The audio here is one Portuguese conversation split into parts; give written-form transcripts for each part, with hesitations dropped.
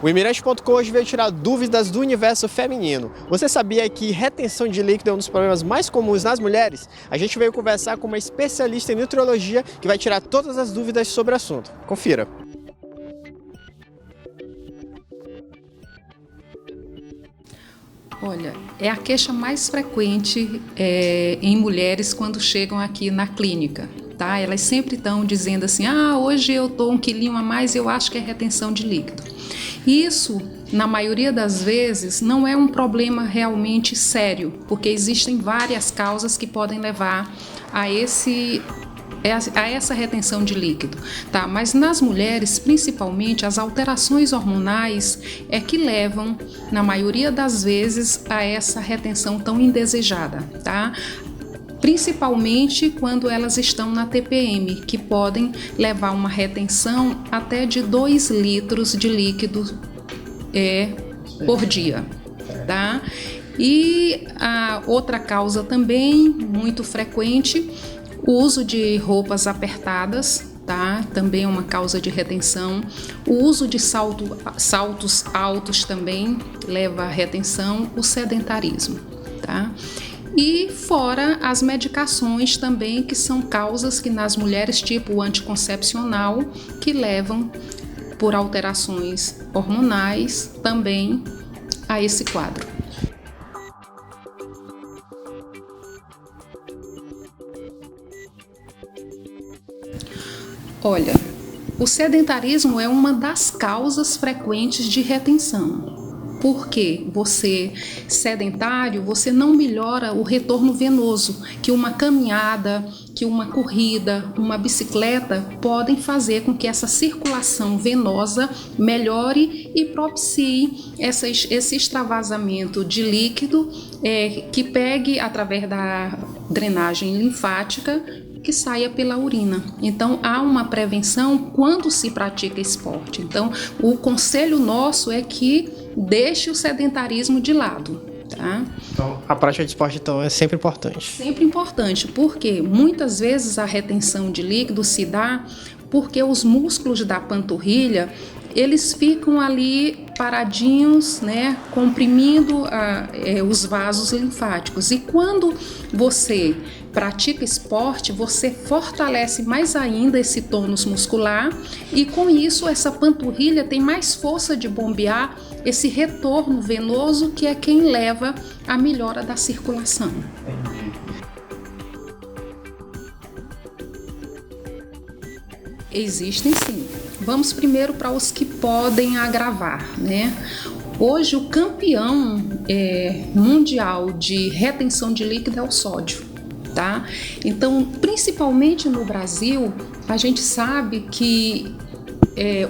O Imirante.com hoje veio tirar dúvidas do universo feminino. Você sabia que retenção de líquido é um dos problemas mais comuns nas mulheres? A gente veio conversar com uma especialista em nutrologia que vai tirar todas as dúvidas sobre o assunto. Confira. Olha, é a queixa mais frequente em mulheres quando chegam aqui na clínica, tá? Elas sempre estão dizendo assim, hoje eu estou 1 quilinho a mais, eu acho que é retenção de líquido. Isso, na maioria das vezes, não é um problema realmente sério, porque existem várias causas que podem levar a essa retenção de líquido, tá? Mas nas mulheres, principalmente, as alterações hormonais é que levam, na maioria das vezes, a essa retenção tão indesejada, tá? Principalmente quando elas estão na TPM, que podem levar uma retenção até de 2 litros de líquido por dia, tá? E a outra causa também muito frequente, o uso de roupas apertadas, tá? Também é uma causa de retenção. O uso de saltos altos também leva à retenção, o sedentarismo, tá? E fora as medicações também, que são causas que nas mulheres, tipo o anticoncepcional, que levam por alterações hormonais também a esse quadro. Olha, o sedentarismo é uma das causas frequentes de retenção. Porque você sedentário, você não melhora o retorno venoso, que uma caminhada, que uma corrida, uma bicicleta podem fazer com que essa circulação venosa melhore e propicie esse extravasamento de líquido que pegue através da drenagem linfática, que saia pela urina. Então há uma prevenção quando se pratica esporte. Então o conselho nosso é que deixe o sedentarismo de lado, tá? Então a prática de esporte então é sempre importante. Sempre importante, porque muitas vezes a retenção de líquido se dá porque os músculos da panturrilha eles ficam ali paradinhos, né, comprimindo os vasos linfáticos. E quando você pratica esporte, você fortalece mais ainda esse tônus muscular e com isso essa panturrilha tem mais força de bombear esse retorno venoso, que é quem leva à melhora da circulação. Existem sim. Vamos primeiro para os que podem agravar, né? Hoje o campeão mundial de retenção de líquido é o sódio, tá? Então, principalmente no Brasil, a gente sabe que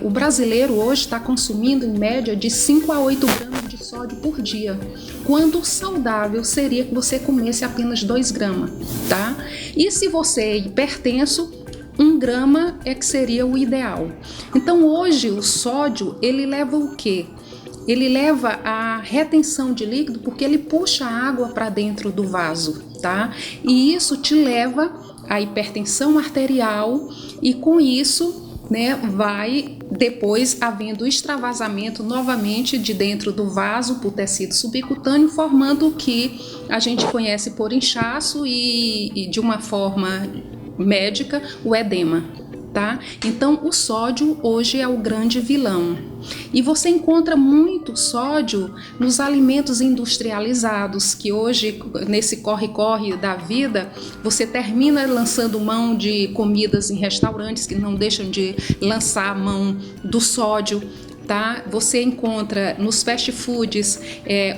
o brasileiro hoje está consumindo em média de 5 a 8 gramas de sódio por dia, quando o saudável seria que você comesse apenas 2 gramas, tá? E se você é hipertenso, 1 grama é que seria o ideal. Então hoje o sódio, ele leva o quê? Ele leva a retenção de líquido porque ele puxa a água para dentro do vaso, tá? E isso te leva à hipertensão arterial e com isso, né, vai depois havendo extravasamento novamente de dentro do vaso para o tecido subcutâneo, formando o que a gente conhece por inchaço e de uma forma médica, o edema, tá? Então o sódio hoje é o grande vilão. E você encontra muito sódio nos alimentos industrializados, que hoje, nesse corre-corre da vida, você termina lançando mão de comidas em restaurantes que não deixam de lançar a mão do sódio, tá? Você encontra nos fast foods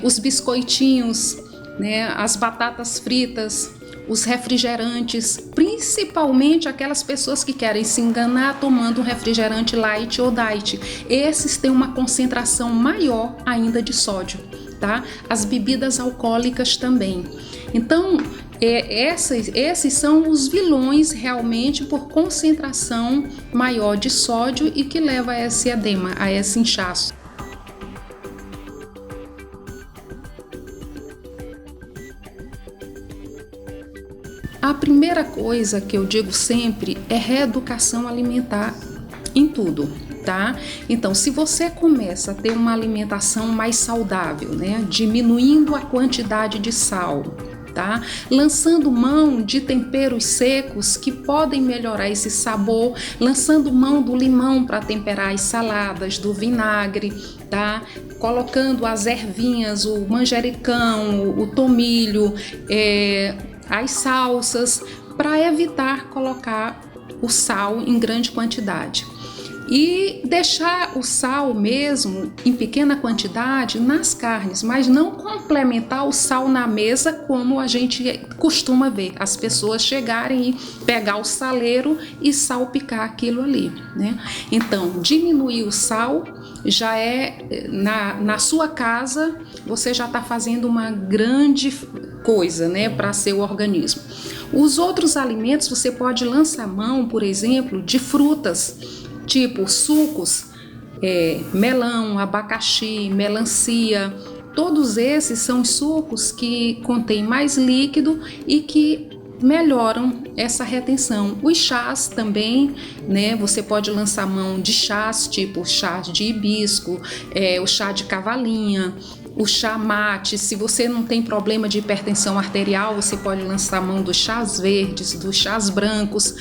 os biscoitinhos, né, as batatas fritas, os refrigerantes, principalmente aquelas pessoas que querem se enganar tomando um refrigerante light ou diet. Esses têm uma concentração maior ainda de sódio, tá? As bebidas alcoólicas também. Então, esses são os vilões realmente por concentração maior de sódio e que leva a esse edema, a esse inchaço. A primeira coisa que eu digo sempre é reeducação alimentar em tudo, tá? Então, se você começa a ter uma alimentação mais saudável, né, diminuindo a quantidade de sal, tá? Lançando mão de temperos secos que podem melhorar esse sabor, lançando mão do limão para temperar as saladas, do vinagre, tá? Colocando as ervinhas, o manjericão, o tomilho, as salsas, para evitar colocar o sal em grande quantidade. E deixar o sal mesmo em pequena quantidade nas carnes, mas não complementar o sal na mesa como a gente costuma ver, as pessoas chegarem e pegar o saleiro e salpicar aquilo ali, né? Então, diminuir o sal já é, na sua casa, você já está fazendo uma grande coisa, né, para seu organismo. Os outros alimentos, você pode lançar mão, por exemplo, de frutas, tipo sucos, melão, abacaxi, melancia. Todos esses são sucos que contêm mais líquido e que melhoram essa retenção. Os chás também, né? Você pode lançar mão de chás, tipo chá de hibisco, o chá de cavalinha, o chá mate. Se você não tem problema de hipertensão arterial, você pode lançar mão dos chás verdes, dos chás brancos,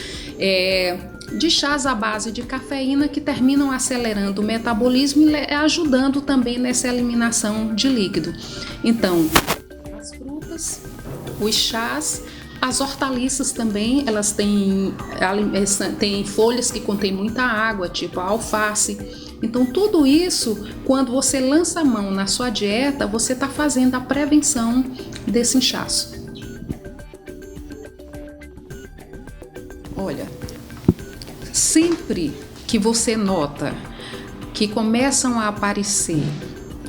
de chás à base de cafeína, que terminam acelerando o metabolismo e ajudando também nessa eliminação de líquido. Então, as frutas, os chás, as hortaliças também, elas têm folhas que contêm muita água, tipo a alface. Então, tudo isso, quando você lança a mão na sua dieta, você está fazendo a prevenção desse inchaço. Olha, sempre que você nota que começam a aparecer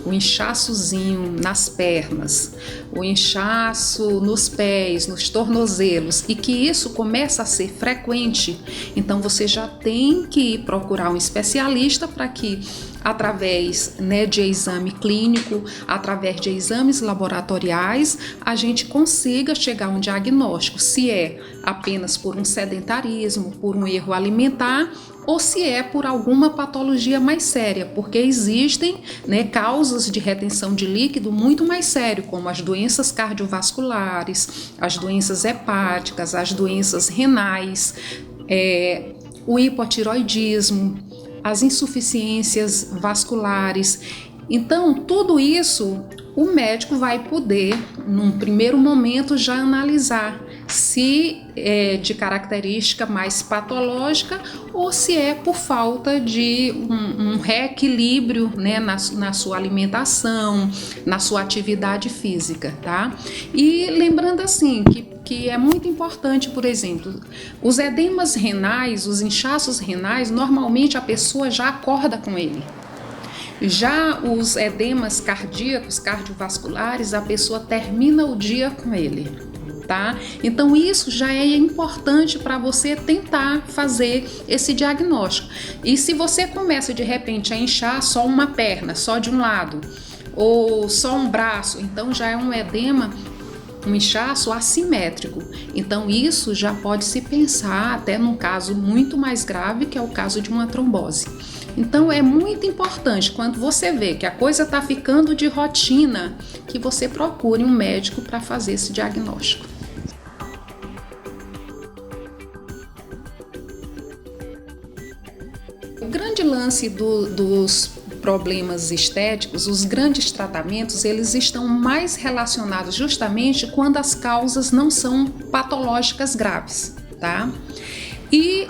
o inchaçozinho nas pernas, o inchaço nos pés, nos tornozelos, e que isso começa a ser frequente, então você já tem que procurar um especialista para que, através, né, de exame clínico, através de exames laboratoriais, a gente consiga chegar a um diagnóstico, se é apenas por um sedentarismo, por um erro alimentar, ou se é por alguma patologia mais séria, porque existem, né, causas de retenção de líquido muito mais sérias, como as doenças cardiovasculares, as doenças hepáticas, as doenças renais, o hipotiroidismo, as insuficiências vasculares. Então, tudo isso o médico vai poder, num primeiro momento, já analisar se é de característica mais patológica ou se é por falta de um reequilíbrio, né, na sua alimentação, na sua atividade física, tá? E lembrando assim que é muito importante, por exemplo, os edemas renais, os inchaços renais, normalmente a pessoa já acorda com ele. Já os edemas cardíacos, cardiovasculares, a pessoa termina o dia com ele, tá? Então isso já é importante para você tentar fazer esse diagnóstico. E se você começa de repente a inchar só uma perna, só de um lado, ou só um braço, então já é um edema, um inchaço assimétrico. Então isso já pode se pensar até num caso muito mais grave, que é o caso de uma trombose. Então é muito importante, quando você vê que a coisa está ficando de rotina, que você procure um médico para fazer esse diagnóstico. O grande lance dos problemas estéticos, os grandes tratamentos, eles estão mais relacionados justamente quando as causas não são patológicas graves, tá? E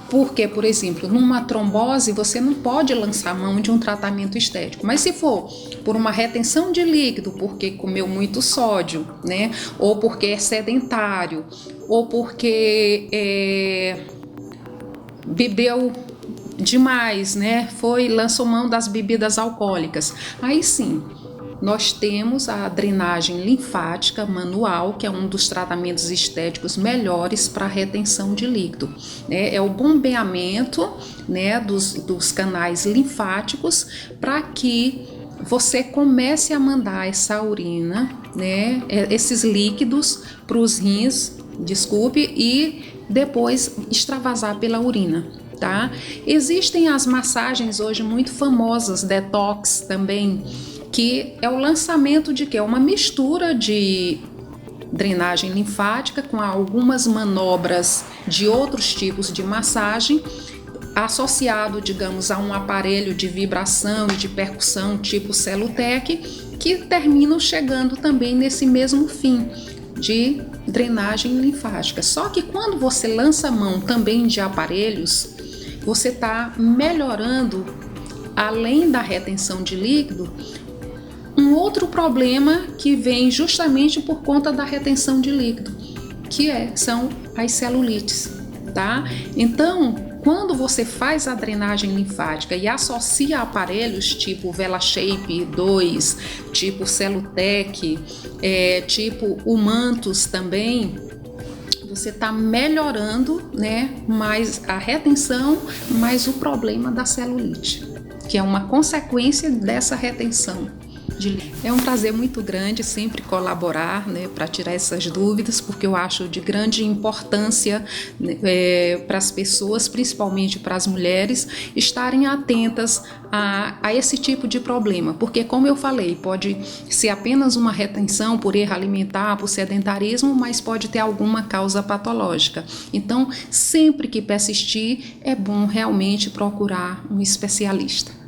porque, por exemplo, numa trombose você não pode lançar mão de um tratamento estético, mas se for por uma retenção de líquido, porque comeu muito sódio, né? Ou porque é sedentário, ou porque bebeu demais, né? Lançou mão das bebidas alcoólicas. Aí sim, nós temos a drenagem linfática manual, que é um dos tratamentos estéticos melhores para a retenção de líquido. É o bombeamento, né, dos canais linfáticos para que você comece a mandar essa urina, né, esses líquidos para os rins, e depois extravasar pela urina. tá? Existem as massagens hoje muito famosas, detox também, que é o lançamento de quê? É uma mistura de drenagem linfática com algumas manobras de outros tipos de massagem, associado, digamos, a um aparelho de vibração e de percussão tipo Celutec, que terminam chegando também nesse mesmo fim de drenagem linfática. Só que quando você lança a mão também de aparelhos, você está melhorando, além da retenção de líquido, um outro problema que vem justamente por conta da retenção de líquido, que são as celulites, tá? Então, quando você faz a drenagem linfática e associa aparelhos tipo VelaShape 2, tipo Celutec, tipo o Mantus também, você está melhorando, né, mais a retenção, mais o problema da celulite, que é uma consequência dessa retenção. É um prazer muito grande sempre colaborar, né, para tirar essas dúvidas, porque eu acho de grande importância para as pessoas, principalmente para as mulheres, estarem atentas a esse tipo de problema, porque, como eu falei, pode ser apenas uma retenção por erro alimentar, por sedentarismo, mas pode ter alguma causa patológica. Então, sempre que persistir, é bom realmente procurar um especialista.